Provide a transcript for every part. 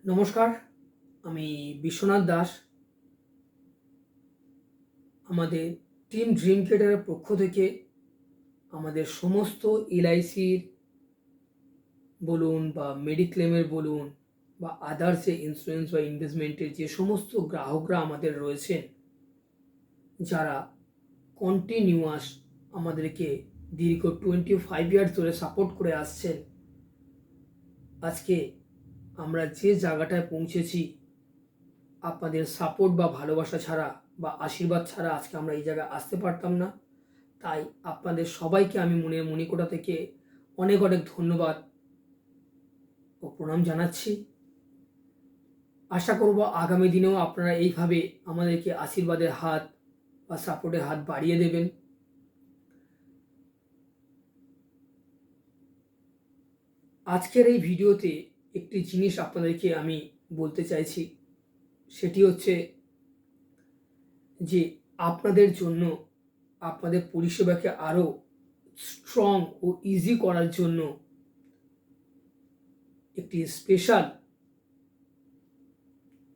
নমস্কার, আমি বিশ্বনাথ দাস। আমাদের টিম ড্রিম ক্রিয়েটারের পক্ষ থেকে আমাদের সমস্ত এলআইসির বলুন বা মেডিক্লেমের বলুন বা আদার্স যে ইন্স্যুরেন্স বা ইনভেস্টমেন্টের যে সমস্ত গ্রাহকরা আমাদের রয়েছেন, যারা কন্টিনিউয়াস আমাদেরকে দীর্ঘ 25 ইয়ার্স ধরে সাপোর্ট করে আসছেন, আজকে আমরা যে জায়গাটায় পৌঁছেছি, আপনাদের সাপোর্ট বা ভালোবাসা ছাড়া বা আশীর্বাদ ছাড়া আজকে আমরা এই জায়গায় আসতে পারতাম না। তাই আপনাদের সবাইকে আমি মনের মণিকোঠা থেকে অনেক অনেক ধন্যবাদ ও প্রণাম জানাচ্ছি। আশা করব আগামী দিনেও আপনারা এইভাবে আমাদেরকে আশীর্বাদের হাত বা সাপোর্টের হাত বাড়িয়ে দেবেন। আজকের এই ভিডিওতে একটি জিনিস আপনাদেরকে আমি বলতে চাইছি, সেটি হচ্ছে যে আপনাদের জন্য আপনাদের পরিষেবাকে আরও স্ট্রং ও ইজি করার জন্য একটি স্পেশাল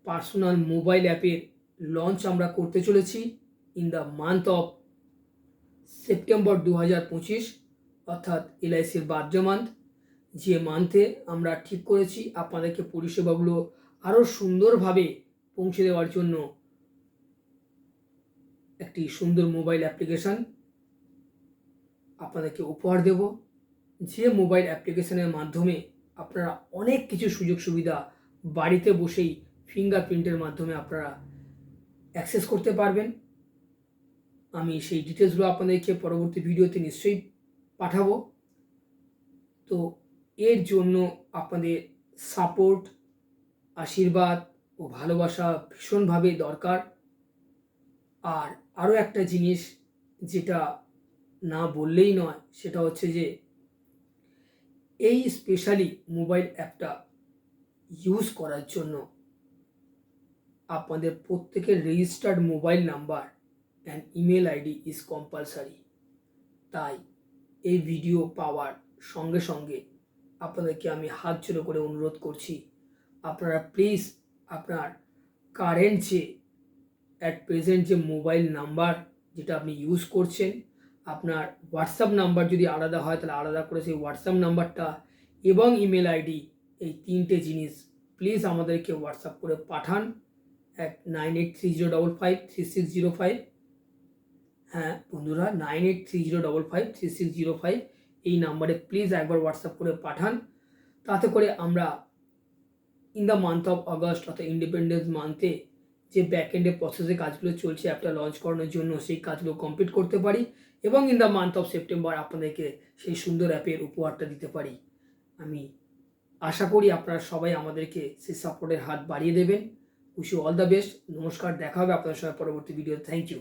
পার্সোনাল মোবাইল অ্যাপের লঞ্চ আমরা করতে চলেছি in the month of September 2025, অর্থাৎ এলআইসির বার্থডে মান্থ। যে মান্থে আমরা ঠিক করেছি আপনাদেরকে পরিষেবাগুলো আরও সুন্দরভাবে পৌঁছে দেওয়ার জন্য একটি সুন্দর মোবাইল অ্যাপ্লিকেশান আপনাদেরকে উপহার দেব। যে মোবাইল অ্যাপ্লিকেশানের মাধ্যমে আপনারা অনেক কিছু সুযোগ সুবিধা বাড়িতে বসেই ফিঙ্গারপ্রিন্টের মাধ্যমে আপনারা অ্যাক্সেস করতে পারবেন। আমি সেই ডিটেলসগুলো আপনাদেরকে পরবর্তী ভিডিওতে নিশ্চয়ই পাঠাবো। তো এর জন্য আপনাদের সাপোর্ট, আশীর্বাদ ও ভালোবাসা ভীষণভাবে দরকার। আর আরও একটা জিনিস যেটা না বললেই নয়, সেটা হচ্ছে যে এই স্পেশালি মোবাইল অ্যাপটা ইউজ করার জন্য আপনাদের প্রত্যেকের registered mobile number and email ID is compulsory. তাই এই ভিডিও পাওয়ার সঙ্গে সঙ্গে আপনাদেরকে আমি হাত জোড়ো করে অনুরোধ করছি, আপনারা প্লিজ আপনার কারেন্ট যে অ্যাট প্রেজেন্ট যে মোবাইল নাম্বার যেটা আপনি ইউজ করছেন, আপনার হোয়াটসঅ্যাপ নাম্বার যদি আলাদা হয় তাহলে আলাদা করে সেই হোয়াটসঅ্যাপ নাম্বারটা এবং ইমেল আইডি, এই তিনটে জিনিস প্লিজ আমাদেরকে হোয়াটসঅ্যাপ করে পাঠান 9830553605। হ্যাঁ বন্ধুরা, 9830553605 এই নাম্বারে প্লিজ একবার হোয়াটসঅ্যাপ করে পাঠান। তাতে করে আমরা in the month of August অর্থাৎ ইন্ডিপেন্ডেন্স মান্থে যে ব্যাকএন্ডে প্রসেসে কাজগুলো চলছে অ্যাপটা লঞ্চ করানোর জন্য, সেই কাজগুলো কমপ্লিট করতে পারি এবং in the month of September আপনাদেরকে সেই সুন্দর অ্যাপের উপহারটা দিতে পারি। আমি আশা করি আপনারা সবাই আমাদেরকে সেই সাপোর্টের হাত বাড়িয়ে দেবেন। Wish you all the best. নমস্কার, দেখা হবে আপনাদের সঙ্গে পরবর্তী ভিডিও। Thank you.